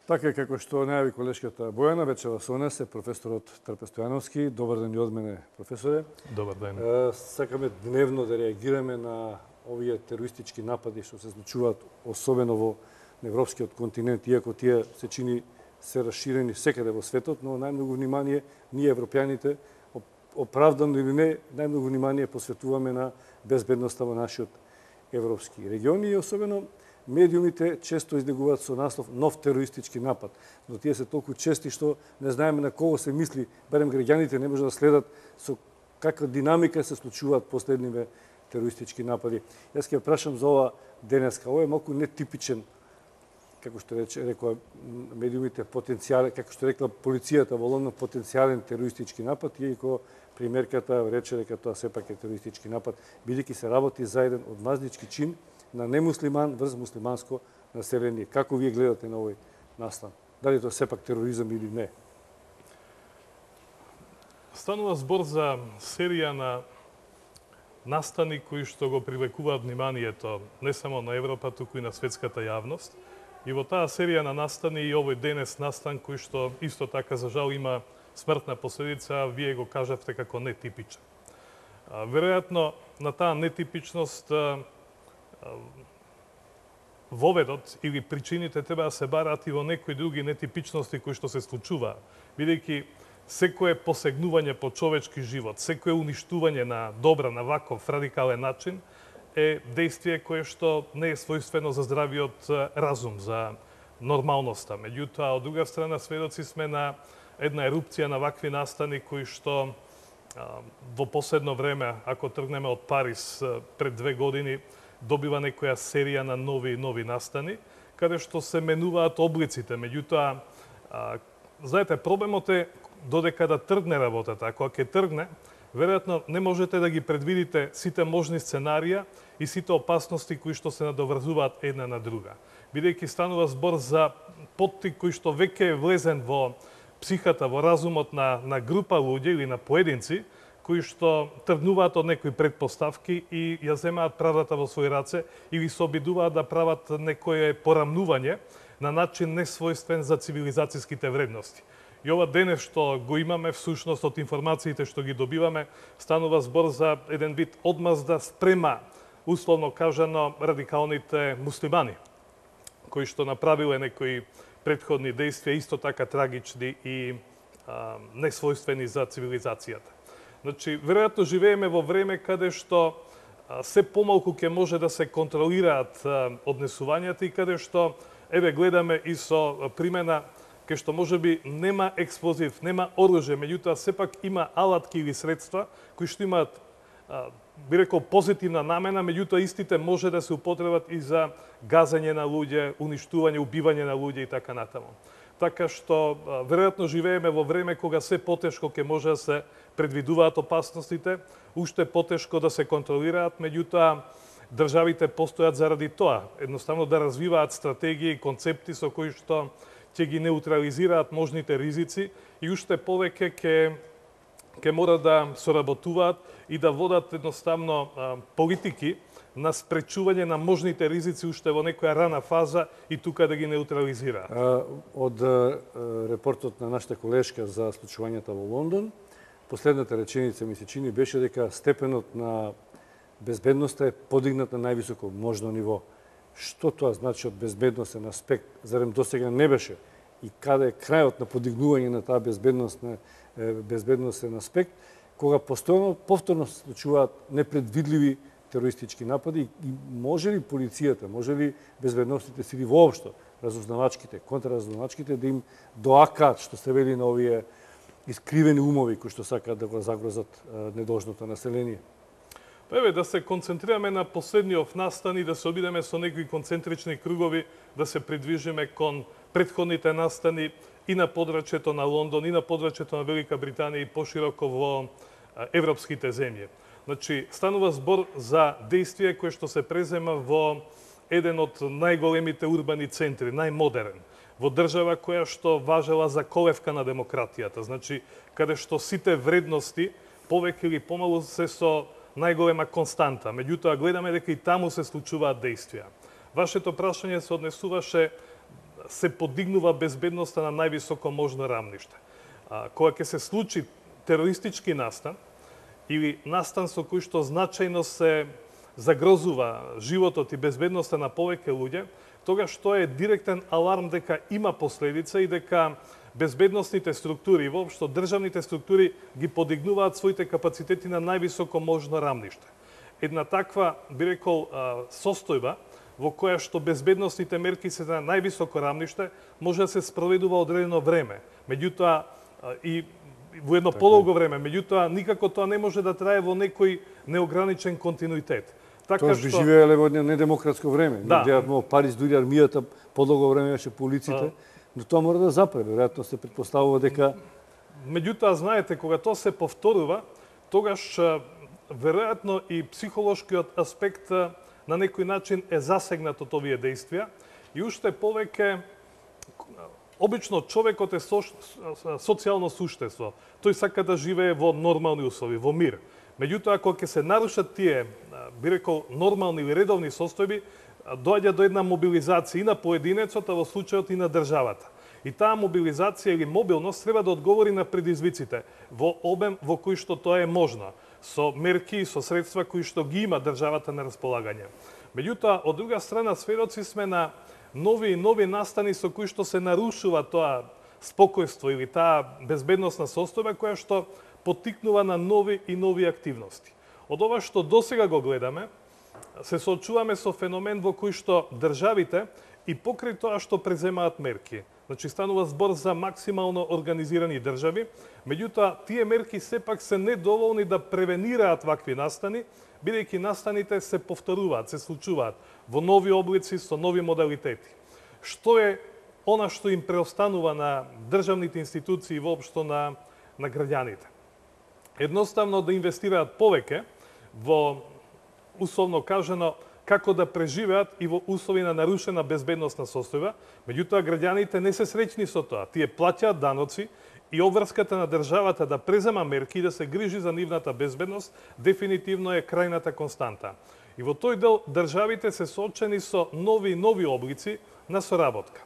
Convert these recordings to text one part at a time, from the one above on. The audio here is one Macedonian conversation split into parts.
Така како што најави колешката Бојана, вечера со нас е професорот Трпе Стојановски. Добар ден и од мене, професоре. Добар ден. Сакаме дневно да реагираме на овие терористички напади што се случуваат особено во европскиот континент, иако тие се чини се расширени секаде во светот, но најмногу внимание ние европјаните, оправдано или не, најмногу внимание посветуваме на безбедноста во нашиот европски региони и особено медиумите често излегуваат со наслов нов терористички напад, но тие се толку чести што не знаеме на кого се мисли, барем граѓаните не може да следат со каква динамика се случуваат последниве терористички напади. Јас ќе прашам за ова денеска. Ова е малку нетипичен, како што рекоа медиумите, потенцијален, како што рекла полицијата во Лондон, потенцијален терористички напад, иако премиерката рече дека тоа сепак е терористички напад, бидејќи се работи за еден одмазнички чин на немуслиман врз муслиманско население. Како вие гледате на овој настан? Дали тоа сепак тероризам или не? Станува збор за серија на настани кои што го привлекуваат вниманието не само на Европа, туку и на светската јавност. И во таа серија на настани и овој денес настан кој што исто така за жал има смртна последица, вие го кажавте како нетипичен. Веројатно на таа нетипичност воведот или причините треба да се бараат и во некои други нетипичности кои што се случуваат, бидејќи секое посегнување по човечки живот, секое уништување на добра, на ваков радикален начин е дејствие кое што не е својствено за здравиот разум, за нормалноста. Меѓутоа, од друга страна, сведоци сме на една ерупција на вакви настани кои што во последно време, ако тргнеме од Париз пред 2 години, добива некоја серија на нови настани, каде што се менуваат облиците. Меѓутоа, знаете, проблемот е додека да тргне работата. Ако ќе тргне, веројатно не можете да ги предвидите сите можни сценарија и сите опасности кои што се надоврзуваат една на друга. Бидејќи станува збор за поттик кој што веќе е влезен во психата, во разумот на група луѓе или на поединци, кои што тргнуваат од некои предпоставки и ја земаат правдата во своји раце или се обидуваат да прават некое порамнување на начин несвојствен за цивилизацијските вредности. И ова денес што го имаме, всушност од информациите што ги добиваме, станува збор за еден вид одмазда спрема, условно кажано, радикалните муслимани, кои што направиле некои претходни дејствија, исто така трагични и несвојствени за цивилизацијата. Значи, веројатно живееме во време каде што се помалку ќе може да се контролираат однесувањата и каде што, еве, гледаме и со примена кај што можеби нема експлозив, нема оружје, меѓутоа сепак има алатки или средства кои што имаат, би рекол, позитивна намена, меѓутоа истите може да се употребат и за газење на луѓе, уништување, убивање на луѓе и така натаму. Така што, веројатно живееме во време кога се потешко ќе може да се предвидуваат опасностите, уште потешко да се контролираат, меѓутоа државите постојат заради тоа, едноставно да развиваат стратегии и концепти со кои што ќе ги неутрализираат можните ризици и уште повеќе ќе мора да соработуваат и да водат едноставно политики на спречување на можните ризици уште во некоја рана фаза и тука да ги неутрализираат. Од репортот на нашата колешка за случувањата во Лондон, последната реченица ми се чини беше дека степенот на безбедноста е подигнат на највисоко можно ниво. Што тоа значи од безбедносен аспект? Зарем досега не беше? И каде е крајот на подигнување на таа безбедносен аспект, кога постојано повторно се случуваат непредвидливи терористички напади и може ли полицијата, може ли безбедносните сили воопшто, разузнавачките, контраразузнавачките да им доакаат, што се вели на овие искривени умови кои што сакаат да го загрозат недолжното население? Еве, да се концентрираме на последниот настан и да се обидеме со некои концентрични кругови, да се придвижиме кон претходните настани и на подрачјето на Лондон, и на подрачјето на Велика Британија и пошироко во европските земји. Значи, станува збор за дејствие кое што се презема во еден од најголемите урбани центри, најмодерен, во држава која што важела за колевка на демократијата. Значи, каде што сите вредности повеќе или помалу се со најголема константа. Меѓутоа, гледаме дека и таму се случуваат дејствија. Вашето прашање се однесуваше се подигнува безбедноста на највисоко можно рамниште. Кога ќе се случи терористички настан или настан со кој што значајно се загрозува животот и безбедноста на повеќе луѓе, тогаш тоа е директен аларм дека има последица и дека безбедносните структури и воопшто државните структури ги подигнуваат своите капацитети на највисоко можно рамниште. Една таква, би рекол, состојба во која што безбедносните мерки се на највисоко рамниште може да се спроведува одредено време. Меѓутоа и во едно подолго време, меѓутоа никако тоа не може да трае во некој неограничен континуитет. Така што би живееле во едно недемократско време. Да. Ние многу Париз дури армијата подолго време беше по улиците, но тоа мора да запре. Веројатно се претпоставува дека меѓутоа знаете кога тоа се повторува, тогаш веројатно и психолошкиот аспект на некој начин е засегнат од овие действија и уште повеќе обично човекот е социјално суштество. Тој сака да живее во нормални услови, во мир. Меѓутоа, кога ќе се нарушат тие, би рекол, нормални или редовни состојби, доаѓа до една мобилизација и на поединецот, а во случајот и на државата. И таа мобилизација или мобилност треба да одговори на предизвиците во обем во кој што тоа е можно, со мерки и со средства кои што ги има државата на располагање. Меѓутоа, од друга страна, сведоци сме на нови и нови настани со кои што се нарушува тоа спокојство или таа безбедносна состојба која што поттикнува на нови и нови активности. Од ова што досега го гледаме, се соочуваме со феномен во кој што државите и покрај тоа што преземаат мерки. Значи, станува збор за максимално организирани држави, меѓутоа, тие мерки сепак се недоволни да превенираат вакви настани, бидејќи настаните се повторуваат, се случуваат во нови облици, со нови модалитети. Што е она што им преостанува на државните институции и воопшто на граѓаните? Едноставно да инвестираат повеќе во, условно кажано, како да преживеат и во услови на нарушена безбедносна состојба, меѓутоа граѓаните не се среќни со тоа. Тие плаќаат даноци и обврската на државата да презема мерки и да се грижи за нивната безбедност дефинитивно е крајната константа. И во тој дел државите се соочени со нови и нови облици на соработка.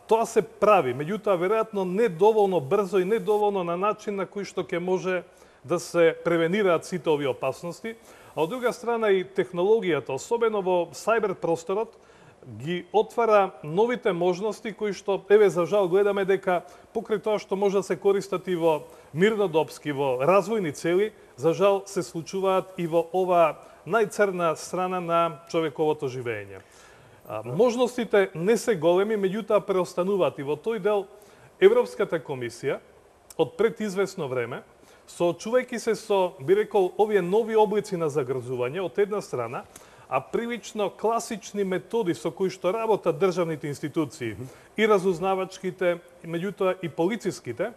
Тоа се прави, меѓутоа веројатно недоволно брзо и недоволно на начин на кој што ќе може да се превенираат сите овие опасности, а од друга страна и технологијата, особено во сајбер просторот, ги отвара новите можности кои што, еве, за жал, гледаме дека покрај тоа што може да се користат и во мирнодопски, во развојни цели, за жал се случуваат и во ова најцрна страна на човековото живење. Можностите не се големи, меѓутоа преостануваат и во тој дел Европската комисија од пред известно време, соочувајќи се со, би рекол, овие нови облици на загрозување од една страна, а прилично класични методи со кои што работат државните институции и разузнавачките, меѓутоа и полициските,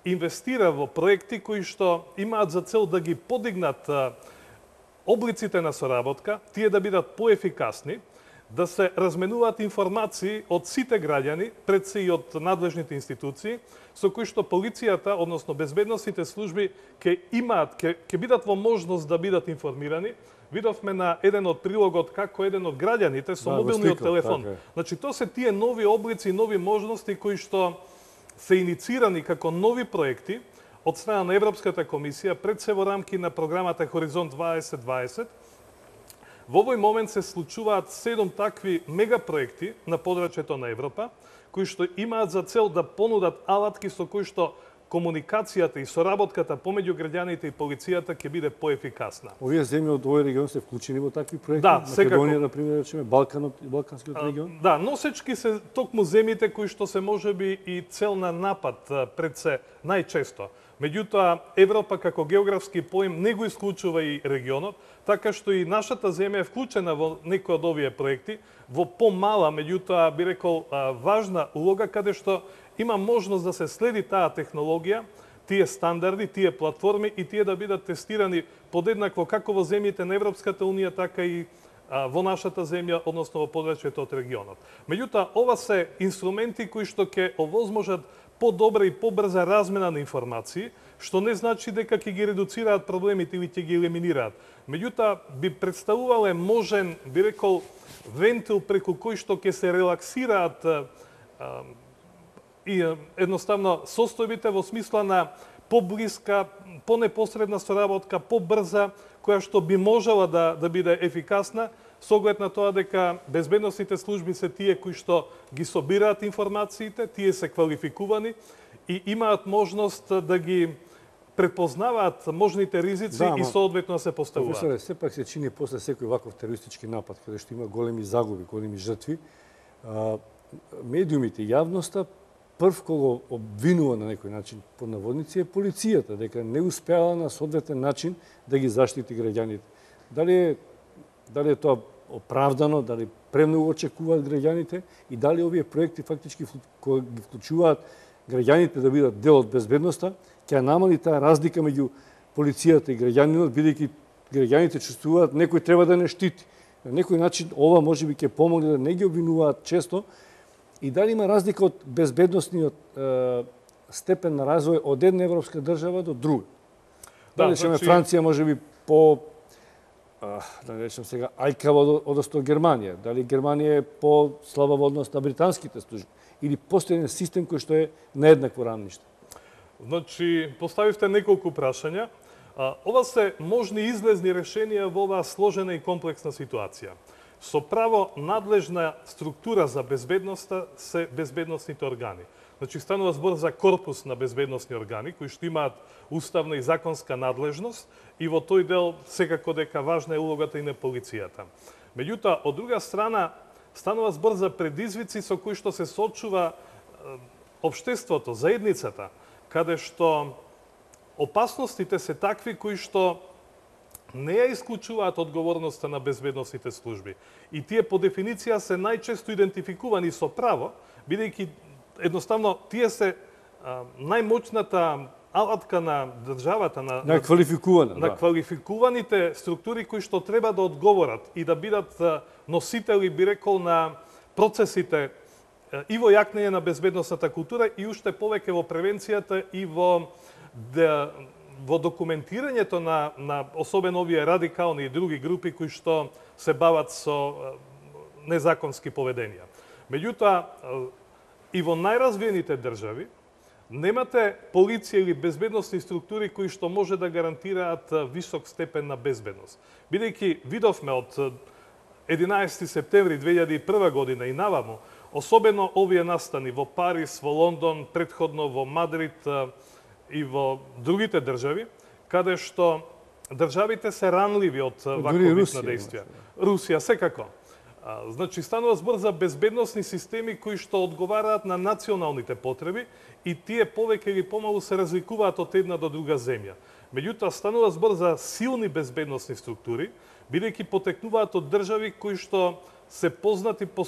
инвестира во проекти кои што имаат за цел да ги подигнат облиците на соработка, тие да бидат поефикасни, да се разменуваат информации од сите граѓани, пред се и од надлежните институции, со кои што полицијата, односно безбедносните служби, ќе бидат во можност да бидат информирани. Видовме на еден од прилогот како еден од граѓаните со мобилниот телефон. Значи, тоа се тие нови облици и нови можности кои што се иницирани како нови проекти од страна на Европската комисија, пред се во рамки на програмата Хоризонт 2020. Во овој момент се случуваат 7 такви мегапроекти на подрачјето на Европа, кои што имаат за цел да понудат алатки со кои што комуникацијата и соработката помеѓу граѓаните и полицијата ќе биде поефикасна. Овие земји од овој регион се вклучени во такви проекти? Да, Македонија, например, речеме, Балканскиот регион? Да, носечки се токму земјите кои што се можеби и цел на напад пред се најчесто. Меѓутоа, Европа како географски поим не го исклучува и регионот, така што и нашата земја е вклучена во некои од овие проекти, во помала, меѓутоа, би рекол, важна улога, каде што има можност да се следи таа технологија, тие стандарди, тие платформи и тие да бидат тестирани подеднакво како во земјите на Европската Унија, така и во нашата земја, односно во подрачјето од регионот. Меѓутоа, ова се инструменти кои што ќе овозможат подобра и побрза размена на информации, што не значи дека ќе ги редуцираат проблемите или ќе ги елиминираат. Меѓутоа, би представувале можен, би рекол, вентил преку кој што ќе се релаксираат и едноставно состојбите во смисла на поблиска, понепосредна соработка, побрза, која што би можела да биде ефикасна, со оглед на тоа дека безбедносните служби се тие кои што ги собираат информациите, тие се квалификувани и имаат можност да ги препознаваат можните ризици и соодветно да се поставуваат. Професоре, сепак се чини после секој ваков терористички напад, каде што има големи загуби, големи жртви, медиумите, јавноста, прв кога обвинува на некој начин под наводници е полицијата, дека не успеала на соодветен начин да ги заштити граѓаните. Дали е тоа оправдано, дали премногу очекуваат граѓаните и дали овие проекти фактички кога ги вклучуваат граѓаните да бидат дел од безбедноста, ќе намали таа разлика меѓу полицијата и граѓанинот, бидејќи граѓаните чувствуваат некој треба да не штити. На некој начин ова можеби ќе помогне да не ги обвинуваат често. И дали има разлика од безбедносниот степен на развој од една европска држава до друга? Дали ќе Франција можеби по да речем сега ајкава одnosno Германија? Дали Германија е по слаба во однос на британските служби? Или постои еден систем кој што е на еднакво рамниште? Значи, поставивте неколку прашања. Ова се можни излезни решенија во оваа сложена и комплексна ситуација. Со право надлежна структура за безбедноста се безбедносните органи. Значи, станува збор за корпус на безбедносни органи, кои што имаат уставна и законска надлежност и во тој дел секако дека важна е улогата и на полицијата. Меѓутоа, од друга страна, станува збор за предизвици со кои што се соочува општеството, заедницата, каде што опасностите се такви кои што не ја исклучуваат одговорноста на безбедносните служби. И тие по дефиниција се најчесто идентификувани со право, бидејќи едноставно тие се најмоćната алатка на државата, на квалификуваните структури кои што треба да одговорат и да бидат носители, би рекол, на процесите и во јакнење на безбедносната култура и уште повеќе во превенцијата и во документирањето на особено овие радикални и други групи кои што се бават со незаконски поведенија. Меѓутоа, и во најразвиените држави немате полиција или безбедносни структури кои што може да гарантираат висок степен на безбедност. Бидејќи видовме од 11 септември 2001 година и наваму, особено овие настани во Париз, во Лондон, претходно во Мадрид и во другите држави, каде што државите се ранливи од вакви вид на действија. Русија, секако. Значи, станува збор за безбедносни системи кои што одговараат на националните потреби и тие повеќе или помалу се разликуваат од една до друга земја. Меѓутоа, станува збор за силни безбедносни структури, бидејќи потекнуваат од држави кои што се познати по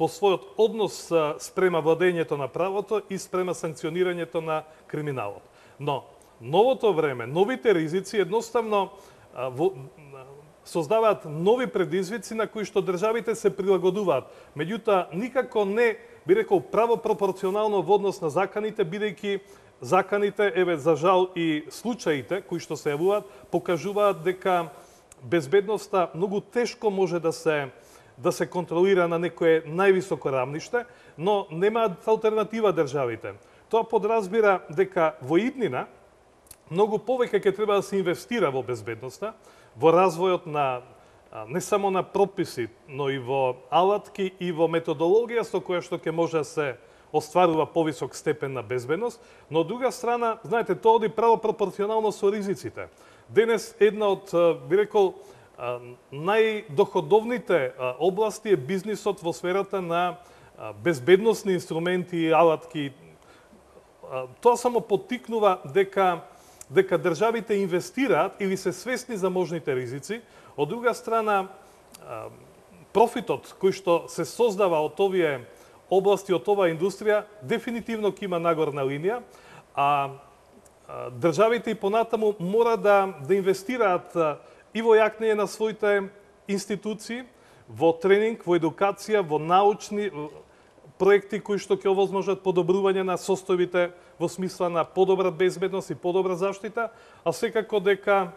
својот однос спрема владењето на правото и спрема санкционирањето на криминалот. Но, новото време, новите ризици едноставно создаваат нови предизвици на кои што државите се прилагодуваат. Меѓутоа, никако не, би рекол, правопропорционално во однос на заканите, бидејќи заканите, еве, за жал и случаите кои што се јавуваат, покажуваат дека безбедноста многу тешко може да се контролира на некое највисоко рамниште, но немаат алтернатива државите. Тоа подразбира дека во иднина многу повеќе ќе треба да се инвестира во безбедноста, во развојот на не само на прописи, но и во алатки и во методологија со која што ќе може да се остварува повисок степен на безбедност, но од друга страна, знаете, тоа оди правопропорционално со ризиците. Денес една од, би рекол, најдоходовните области е бизнисот во сферата на безбедносни инструменти и алатки. Тоа само поттикнува дека државите инвестираат или се свесни за можните ризици. Од друга страна, профитот кој што се создава од овие области, од оваа индустрија, дефинитивно ќе има нагорна линија, а државите и понатаму мора да инвестираат и во јакнење на своите институции, во тренинг, во едукација, во научни проекти кои што ќе овозможат подобрување на состојбите во смисла на подобра безбедност и подобра заштита, а секако дека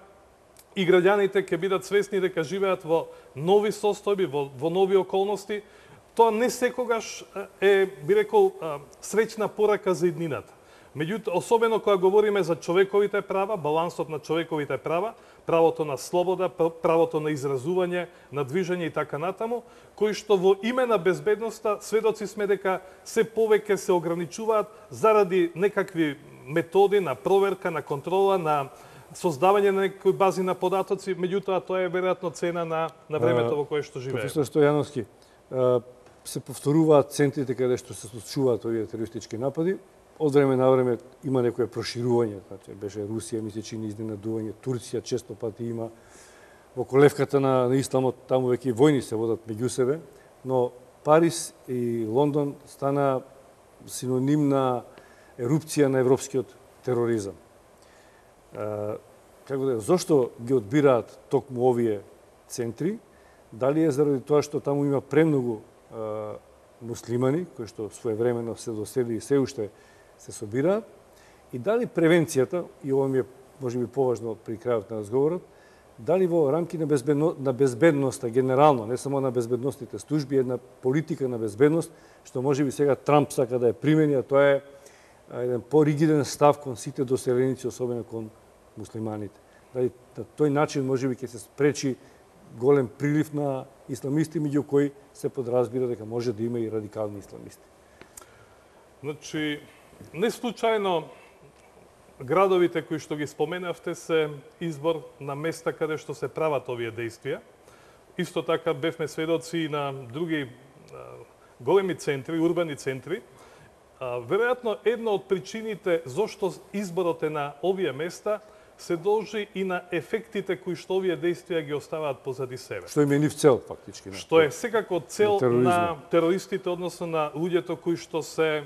и граѓаните ќе бидат свесни дека живеат во нови состојби, во нови околности. тоа не секогаш е, би рекол, среќна порака за иднината. Меѓутоа, особено кога говориме за човековите права, балансот на човековите права, правото на слобода, правото на изразување, на движење и така натаму, кои што во име на безбедноста сведоци сме дека се повеќе се ограничуваат заради некакви методи на проверка, на контрола, на создавање на некои бази на податоци, меѓутоа тоа е веројатно цена на времето во кое што живееме. Професор Стојановски, се повторуваат центрите каде што се случуваат овие терористички напади. Од време на време има некое проширување, значи беше Русија, ми се чини изненадување, Турција често пати има во колевката на исламот, таму веќе и војни се водат меѓу себе, но Париз и Лондон стана синоним на ерупција на европскиот тероризам. Како да, зошто ги одбираат токму овие центри? Дали е заради тоа што таму има премногу муслимани, кои што своевремено се досели и се уште се собираат, и дали превенцијата, и ова ми е можеби поважно при крајот на разговорот, дали во рамки на безбедноста генерално, не само на безбедносните служби, една политика на безбедност, што можеби сега Трамп сака да ја примени, а тоа е еден поригиден став кон сите доселеници, особено кон муслиманите. Дали на тој начин можеби ќе се спречи голем прилив на исламисти, меѓу кои се подразбира дека може да има и радикални исламисти. Значи, не случајно градовите кои што ги споменавте се избор на места каде што се прават овие действија. Исто така бевме сведоци и на други големи центри, урбани центри. Веројатно една од причините зошто изборот е на овие места се должи и на ефектите кои што овие действија ги оставаат позади себе. Што им е нив цел, фактички. Што е секако цел на терористите, односно на луѓето кои што се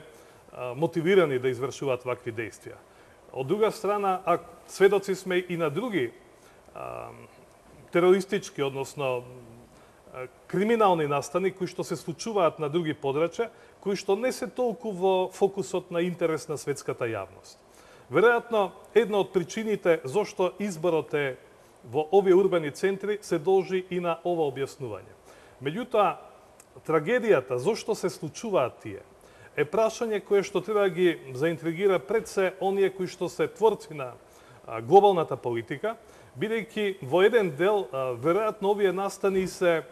мотивирани да извршуваат вакви действија. Од друга страна, сведоци сме и на други терористички, односно криминални настани кои што се случуваат на други подрачја, кои што не се толку во фокусот на интерес на светската јавност. Веројатно, една од причините зошто изборот е во овие урбани центри се должи и на ова објаснување. Меѓутоа, трагедијата зошто се случуваат тие е прашање кое што треба да ги заинтригира пред се оние кои што се творци на глобалната политика, бидејќи во еден дел веројатно овие настани се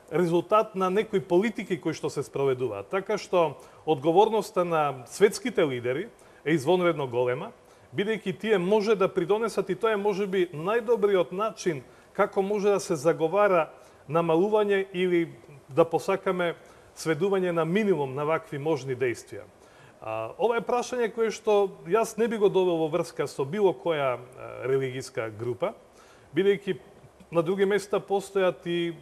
резултат на некои политики кои што се спроведуваат. Така што одговорноста на светските лидери е извонредно голема, бидејќи тие може да придонесат, и тоа е можеби најдобриот начин како може да се заговара намалување или да посакаме сведување на минимум на вакви можни действија. Ова е прашање кое што јас не би го довел во врска со било која религијска група, бидејќи на други места постојат и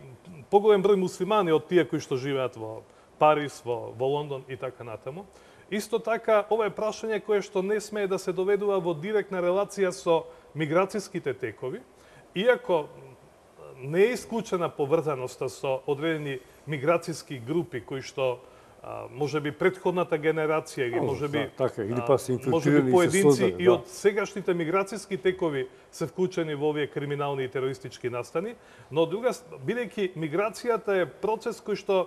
поголем број муслимани од тие кои што живеат во Париз, во Лондон и така натаму. Исто така, ова е прашање кое што не смее да се доведува во директна релација со миграцијските текови, иако не е исклучена поврзаноста со одредени миграцијски групи кои што можеби претходната генерација или можеби поединци и од сегашните миграцијски текови се вклучени во овие криминални и терористички настани, но друга, бидејќи миграцијата е процес кој што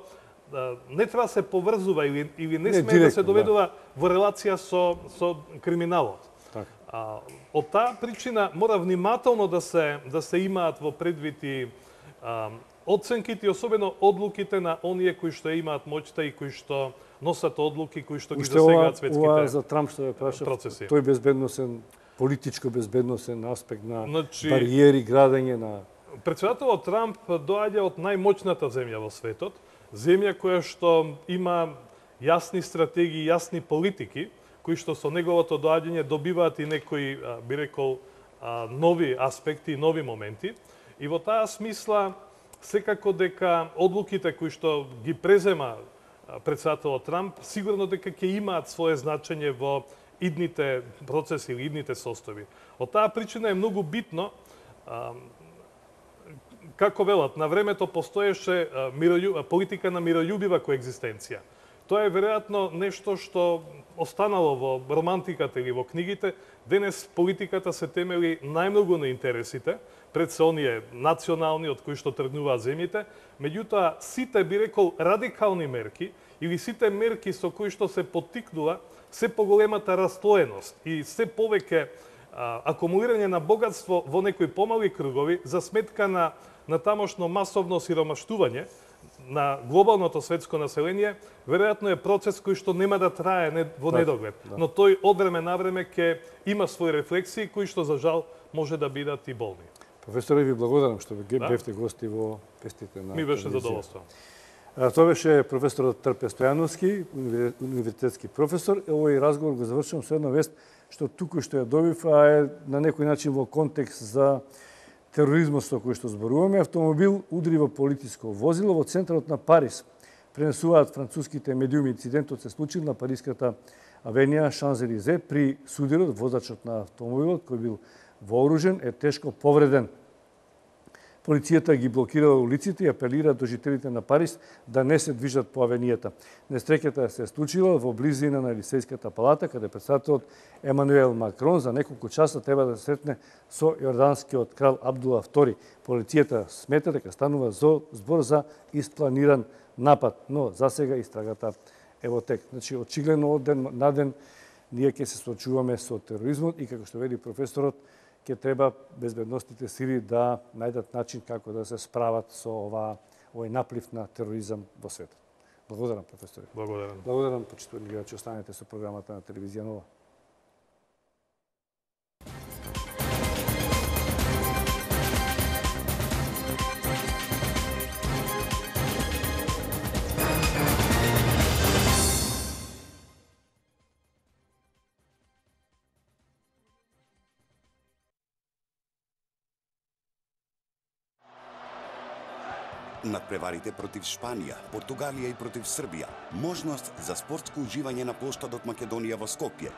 не треба се поврзува или не смее да се доведува во релација со криминалот. Од таа причина мора внимателно да се имаат во предвид и оценките и особено одлуките на оние кои што имаат моќта и кои што носат одлуки, кои што ги засегаат светските за Трамп што ја прашав, процеси. Тој безбедносен, политичко безбедносен аспект на бариери, градење на... Претседателот Трамп доаѓа од најмоćната земја во светот, земја која што има јасни стратегии, јасни политики, кои што со неговото доаѓање добиваат и некои, би рекол, нови аспекти, нови моменти. И во таа смисла, секако дека одлуките кои што ги презема претседателот Трамп, сигурно дека ќе имаат свое значење во идните процеси или идните состојби. Од таа причина е многу битно, како велат, на времето постоеше политика на мирољубива коегзистенција. Тоа е веројатно нешто што останало во романтиката или во книгите. Денес политиката се темели најмногу на интересите, пред се оние национални од кои што тргнуваат земјите, меѓутоа сите би рекол радикални мерки или сите мерки со кои што се поттикнува се поголемата раслоеност и се повеќе акумулирање на богатство во некои помали кругови за сметка на тамошно масовно сиромаштување на глобалното светско население, веројатно е процес кој што нема да трае во недоглед. Но тој од време на време ќе има своји рефлексии кои што за жал може да бидат и болни. Професоре, ви благодарам што бевте гости во пестите на Ми беше задоволство. Тоа беше професорот Трпе Стојановски, универзитетски професор. Овој разговор го завршувам со една вест што туку што ја добив, а е на некој начин во контекст за тероризмот со кој што зборуваме. Автомобил удри во полициско возило во центарот на Париз. Пренесуваат француските медиуми. Инцидентот се случил на париската авенија Шанзелизе. При судирот возачот на автомобилот, кој бил вооружен, е тешко повреден. Полицијата ги блокирала улиците и апелира до жителите на Париз да не се движат по авенијата. Несреќата се случила во близина на Елисејската палата, каде претседателот Емануел Макрон за неколку часа треба да се сретне со јорданскиот крал Абдула II. Полицијата смета дека станува збор за испланиран напад, но засега истрагата е во тек. Значи, очигледно од ден на ден ние ќе се соочуваме со тероризмот и како што вели професорот, ќе треба безбедносните сили да најдат начин како да се справат со овој наплив на тероризам во светот. Благодарам, професоре. Благодарам. Благодарам, почитувани гледачи, останете со програмата на телевизија Нова. Надпреварите против Шпанија, Португалија и против Србија. Можност за спортско уживање на плоштадот Македонија во Скопје.